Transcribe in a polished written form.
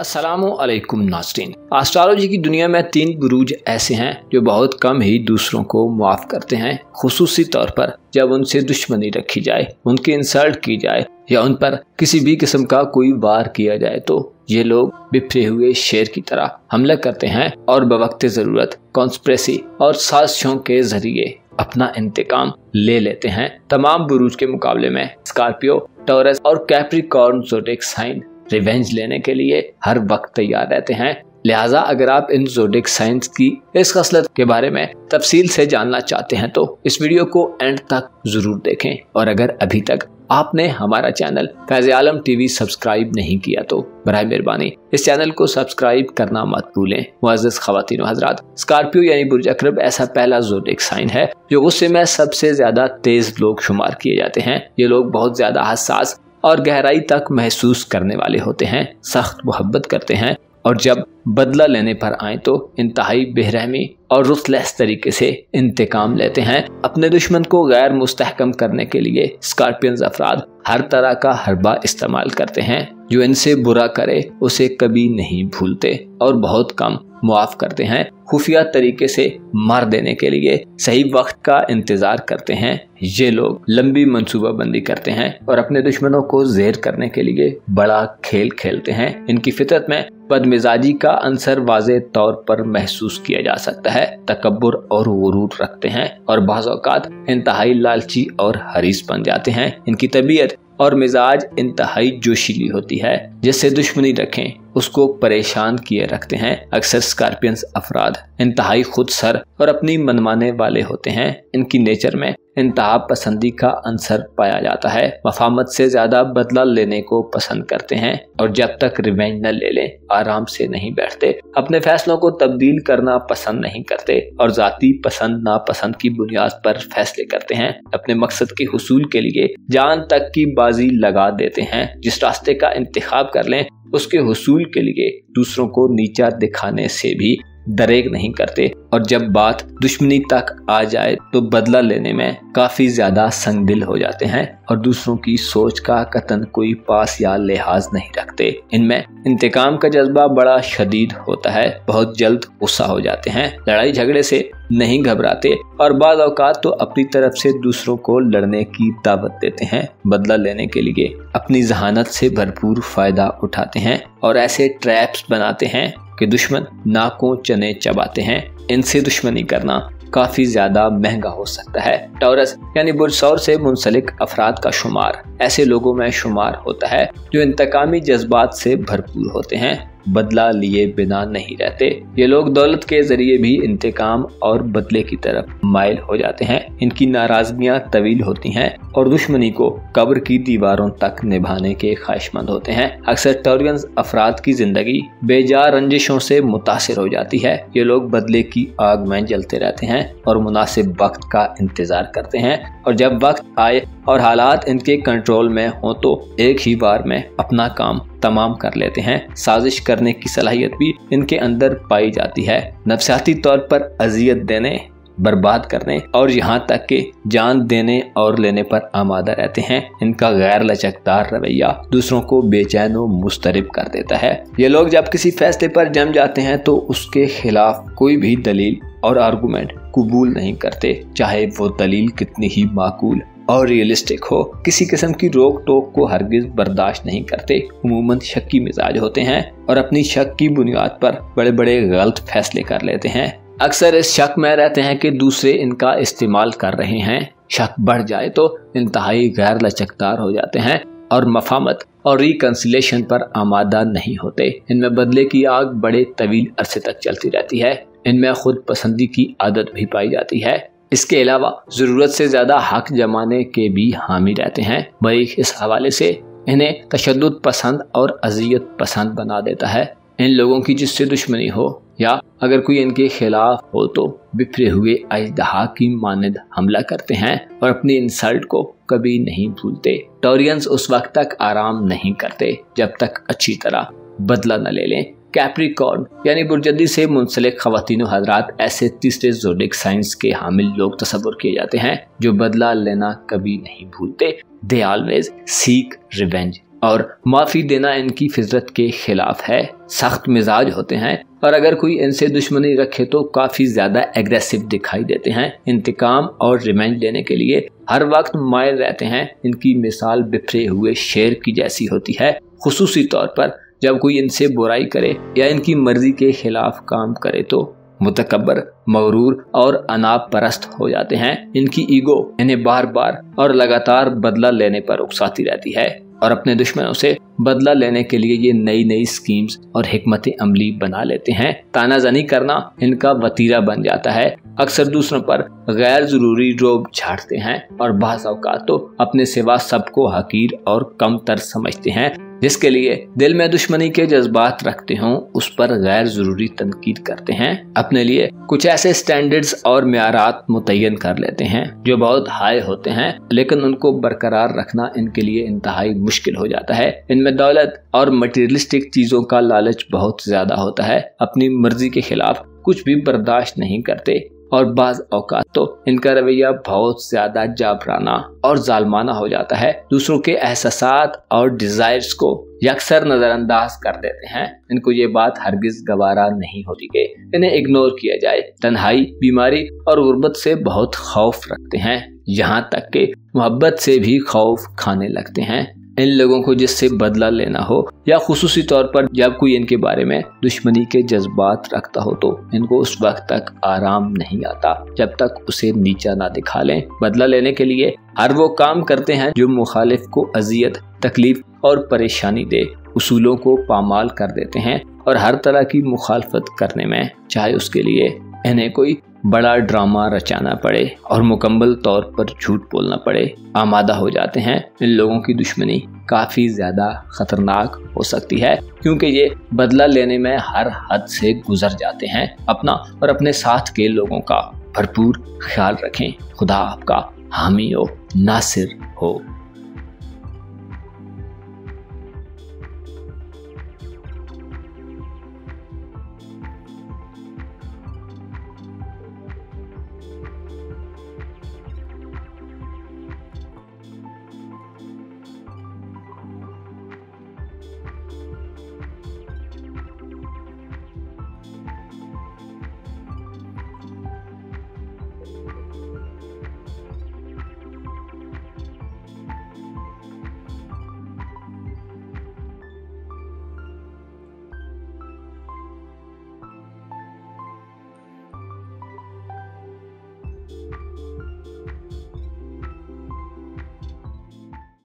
अस्सलामुअलैकुम नाज़रीन। एस्ट्रोलॉजी की दुनिया में 3 बुरूज ऐसे हैं जो बहुत कम ही दूसरों को माफ़ करते हैं, खुसूसी तौर पर जब उनसे दुश्मनी रखी जाए, उनकी इंसल्ट की जाए या उन पर किसी भी किस्म का कोई वार किया जाए तो ये लोग बिखरे हुए शेर की तरह हमला करते हैं और बवक्ते ज़रूरत कॉन्स्पिरेसी और साजिशों के जरिए अपना इंतकाम ले लेते हैं। तमाम बुरूज के मुकाबले में स्कॉर्पियो, टॉरस और कैप्रिकॉर्न ज़ोडिएक साइन रिवेंज लेने के लिए हर वक्त तैयार रहते हैं। लिहाजा अगर आप इन ज़ोडिएक साइंस की इस खसलत के बारे में तफसील से जानना चाहते हैं तो इस वीडियो को एंड तक जरूर देखें। और अगर अभी तक आपने हमारा चैनल फैज़ आलम टीवी सब्सक्राइब नहीं किया तो बराए मेहरबानी इस चैनल को सब्सक्राइब करना मत भूलें। मुअज़्ज़ज़ ख़वातीन व हज़रात, स्कॉर्पियो यानी बुर्ज अक़रब ऐसा पहला ज़ोडिएक साइन है जो गुस्से में सबसे ज्यादा तेज लोग शुमार किए जाते हैं। ये लोग बहुत ज्यादा हसास और गहराई तक महसूस करने वाले होते हैं, सख्त मोहब्बत करते हैं और जब बदला लेने पर आए तो इंतहाई बेरहमी और रुतलेस तरीके से इंतकाम लेते हैं। अपने दुश्मन को गैर मुस्तहकम करने के लिए स्कॉर्पियंस अफराद हर तरह का हरबा इस्तेमाल करते हैं। जो इनसे बुरा करे उसे कभी नहीं भूलते और बहुत कम मुआफ करते हैं। खुफिया तरीके से मार देने के लिए सही वक्त का इंतजार करते हैं। ये लोग लंबी मंसूबाबंदी करते हैं और अपने दुश्मनों को ज़ेर करने के लिए बड़ा खेल खेलते हैं। इनकी फितरत में बदमिजाजी का अंसर वाज़े तौर पर महसूस किया जा सकता है। तकब्बुर और गुरूर रखते हैं और बाज़ औक़ात इंतहाई लालची और हरीस बन जाते हैं। इनकी तबीयत और मिजाज इंतहाई जोशीली होती है, जिससे दुश्मनी रखें उसको परेशान किए रखते हैं। अक्सर स्कॉर्पियंस अफराद इंतहाई खुद सर और अपनी मनमाने वाले होते हैं। इनकी नेचर में इंतहा पसंदी का अंसर पाया जाता है। मफामत से ज्यादा बदला लेने को पसंद करते हैं और जब तक रिवेंज न ले लें आराम से नहीं बैठते। अपने फैसलों को तब्दील करना पसंद नहीं करते और जाती पसंद नापसंद की बुनियाद पर फैसले करते हैं। अपने मकसद के हुसूल के लिए जान तक की बाजी लगा देते हैं। जिस रास्ते का इंतखाब कर लें उसके हुसूल के लिए दूसरों को नीचा दिखाने से भी दरेक नहीं करते और जब बात दुश्मनी तक आ जाए तो बदला लेने में काफी ज्यादा संगदिल हो जाते हैं और दूसरों की सोच का कतन कोई पास या लिहाज नहीं रखते। इनमें इंतकाम का जज्बा बड़ा शदीद होता है, बहुत जल्द गुस्सा हो जाते हैं, लड़ाई झगड़े से नहीं घबराते और बाज़ औक़ात तो अपनी तरफ से दूसरों को लड़ने की दावत देते हैं। बदला लेने के लिए अपनी जहानत से भरपूर फायदा उठाते हैं और ऐसे ट्रैप्स बनाते हैं कि दुश्मन नाकों चने चबाते हैं। इनसे दुश्मनी करना काफी ज्यादा महंगा हो सकता है। टॉरस यानी बुर्ज सौर से मुंसलिक अफराद का शुमार ऐसे लोगों में शुमार होता है जो इंतकामी जज्बात से भरपूर होते हैं, बदला लिए बिना नहीं रहते। ये लोग दौलत के जरिए भी इंतकाम और बदले की तरफ माइल हो जाते हैं। इनकी नाराजगियां तवील होती हैं और दुश्मनी को कब्र की दीवारों तक निभाने के ख्वाहिशमंद होते हैं। अक्सर टॉरियंस अफराद की जिंदगी बेजा रंजिशों से मुतासिर हो जाती है। ये लोग बदले की आग में जलते रहते हैं और मुनासिब वक्त का इंतजार करते हैं और जब वक्त आए और हालात इनके कंट्रोल में हो तो एक ही बार में अपना काम तमाम कर लेते हैं। साजिश करने की सलाहियत भी इनके अंदर पाई जाती है। नफसियाती तौर पर अजियत देने, बर्बाद करने और यहाँ तक कि जान देने और लेने पर आमादा रहते हैं। इनका गैर लचकदार रवैया दूसरों को बेचैन व मुस्तरिब कर देता है। ये लोग जब किसी फैसले पर जम जाते हैं तो उसके खिलाफ कोई भी दलील और आर्गुमेंट कबूल नहीं करते, चाहे वो दलील कितनी ही माकूल और रियलिस्टिक हो। किसी किस्म की रोक टोक को हरगिज बर्दाश्त नहीं करते। उमूमन शक्की मिजाज होते हैं और अपनी शक की बुनियाद पर बड़े बड़े गलत फैसले कर लेते हैं। अक्सर इस शक में रहते हैं कि दूसरे इनका इस्तेमाल कर रहे हैं। शक बढ़ जाए तो इंतहाई गैर लचकदार हो जाते हैं और मफामत और रिकंसिलेशन पर आमादा नहीं होते। इनमें बदले की आग बड़े तवील अरसे तक चलती रहती है। इनमें खुद पसंदी की आदत भी पाई जाती है। इसके अलावा जरूरत से ज्यादा हक जमाने के भी हामी रहते हैं। भाई इस हवाले से इन्हें तशद्दुद पसंद और अजियत पसंद बना देता है। इन लोगों की जिससे दुश्मनी हो या अगर कोई इनके खिलाफ हो तो बिखरे हुए अजदहा की मानद हमला करते हैं और अपनी इंसल्ट को कभी नहीं भूलते। टॉरियंस उस वक्त तक आराम नहीं करते जब तक अच्छी तरह बदला न ले लें। कैप्रिकॉर्न यानी बुर्जदी से मुंसलिक ख़वातीन व हज़रात ऐसे तीसरे ज़ोडिएक साइंस के हामिल लोग तस्वुर किए जाते हैं जो बदला लेना कभी नहीं भूलते। They always seek revenge. और माफ़ी देना इनकी फितरत के खिलाफ है। सख्त मिजाज होते हैं और अगर कोई इनसे दुश्मनी रखे तो काफ़ी ज़्यादा एग्रेसिव दिखाई देते हैं। इंतकाम और रिवेंज लेने के लिए हर वक्त मायल रहते हैं। इनकी मिसाल बिखरे हुए शेर की जैसी होती है, खुसूसी तौर पर जब कोई इनसे बुराई करे या इनकी मर्जी के खिलाफ काम करे तो मुतकब्बर, मगरूर और अनाप परस्त हो जाते हैं। इनकी ईगो इन्हें बार बार और लगातार बदला लेने पर उकसाती रहती है और अपने दुश्मनों से बदला लेने के लिए ये नई नई स्कीम्स और हिकमत अमली बना लेते हैं। तानाज़नी करना इनका वतीरा बन जाता है। अक्सर दूसरों पर गैर जरूरी रोब झाड़ते हैं और बाज़ औक़ात तो अपने सिवा सबको हकीर और कमतर समझते हैं। जिसके लिए दिल में दुश्मनी के जज्बात रखते हों उस पर गैर जरूरी तनकीद करते हैं। अपने लिए कुछ ऐसे स्टैंडर्ड्स और म्यारात मुतय्यन कर लेते हैं जो बहुत हाई होते हैं, लेकिन उनको बरकरार रखना इनके लिए इंतहाई मुश्किल हो जाता है। इनमें दौलत और मटेरियलिस्टिक चीज़ों का लालच बहुत ज़्यादा होता है। अपनी मर्जी के खिलाफ कुछ भी बर्दाश्त नहीं करते और बाज़ औक़ात तो इनका रवैया बहुत ज़्यादा जाबराना और जालमाना हो जाता है। दूसरों के एहसासात और डिज़ायर्स को यकसर नज़रअंदाज कर देते हैं। इनको ये बात हरगिज़ गवारा नहीं होती कि इन्हें इग्नोर किया जाए। तन्हाई, बीमारी और गुर्बत से बहुत खौफ रखते हैं, यहाँ तक कि मोहब्बत से भी खौफ खाने लगते हैं। इन लोगों को जिससे बदला लेना हो या खुसूसी तौर पर जब कोई इनके बारे में दुश्मनी के जज्बात रखता हो तो इनको उस वक्त तक आराम नहीं आता जब तक उसे नीचा ना दिखा लें। बदला लेने के लिए हर वो काम करते हैं जो मुखालिफ को अजियत, तकलीफ और परेशानी दे। उसूलों को पामाल कर देते हैं और हर तरह की मुखालफत करने में, चाहे उसके लिए इन्हें कोई बड़ा ड्रामा रचाना पड़े और मुकम्मल तौर पर झूठ बोलना पड़े, आमादा हो जाते हैं। इन लोगों की दुश्मनी काफ़ी ज़्यादा ख़तरनाक हो सकती है क्योंकि ये बदला लेने में हर हद से गुजर जाते हैं। अपना और अपने साथ के लोगों का भरपूर ख्याल रखें। खुदा आपका हामी हो, नासिर हो।